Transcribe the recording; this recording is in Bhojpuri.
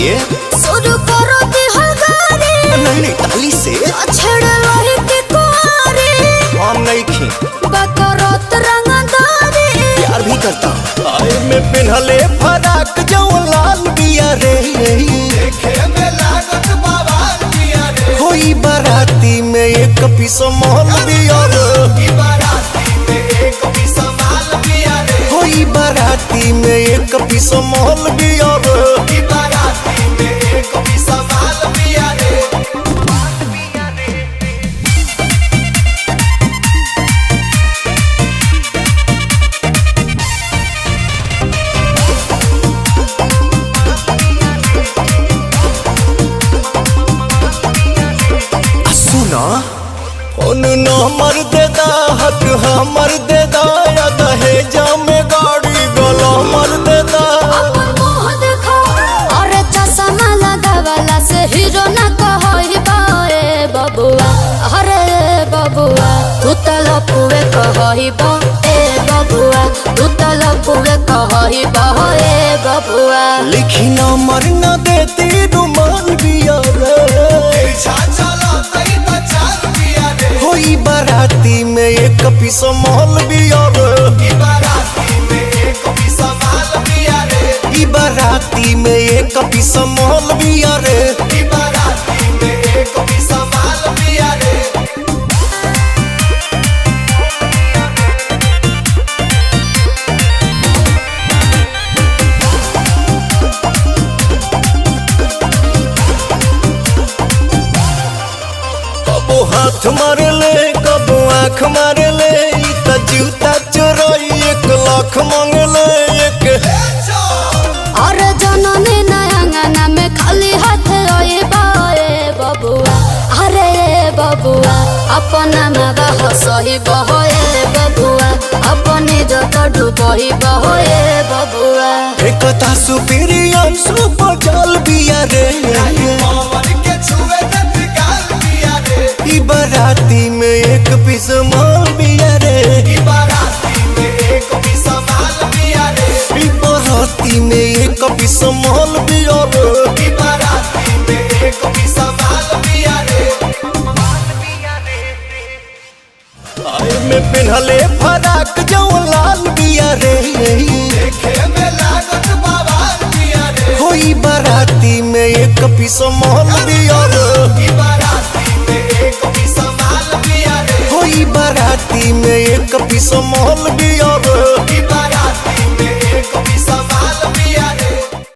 ये शुरू करो दी हगारे नहीं ताली से छेड़ लोही के कुआरे हम नहीं खी बकरोत रंगदारे प्यार भी करता हूँ। आए में पिन्हले फराक जो लाल बिया रे देखे में लागत बवाल बिया रे होई बाराती में एक पीस मोहल बिया रे बाराती में एक पीस माल बिया रे होई बाराती में एक पीस मोहल बिया रे बाराती में एक पीस माल बिया रे फोन नंबर दे दा हक हमर दे दा या दहेजा में गाड़ी गला मर दे दा अपन मुंह देखो और चश्मा लगावला से हीरो ना कहई बाए बबुआ अरे बबुआ तू त लपुए कहई बा ए बबुआ तू त लपुए कहई बा ए बबुआ लिखी नंबर न देती रुमाल बिया रे होई बाराती में एक पीस मोहल बिया रे बाराती में एक पीस माल बिया रे बाराती में एक पीस मोहल बिया रे बाराती में एक पीस माल बिया रे कबो हाथ मारे ले कबो आँख मारे ले त जूता चोराई 1 लाख मांगे ले एक और जननी नयंगना में खाली हाथ रोए बाए बबुआ अरे बबुआ अपना मावा हसही बहोए बबुआ अपनी जत डूबही बहोए बबुआ एक ता सुपीरियर सुपर जल बिया रे बाराती में एक पीस माल बिया रे बाराती में एक पीस माल बिया रे बाराती में एक पीस माल बिया रे बाराती में एक पीस माल बिया रे आए में पिन्हले फराक जो लाल बिया रे देखे में लागत बवाल बिया रे होई बाराती में एक पीस माल बिया रे बाराती में एक पीस माल बिया रे होई बाराती में एक पीस माल बिया रे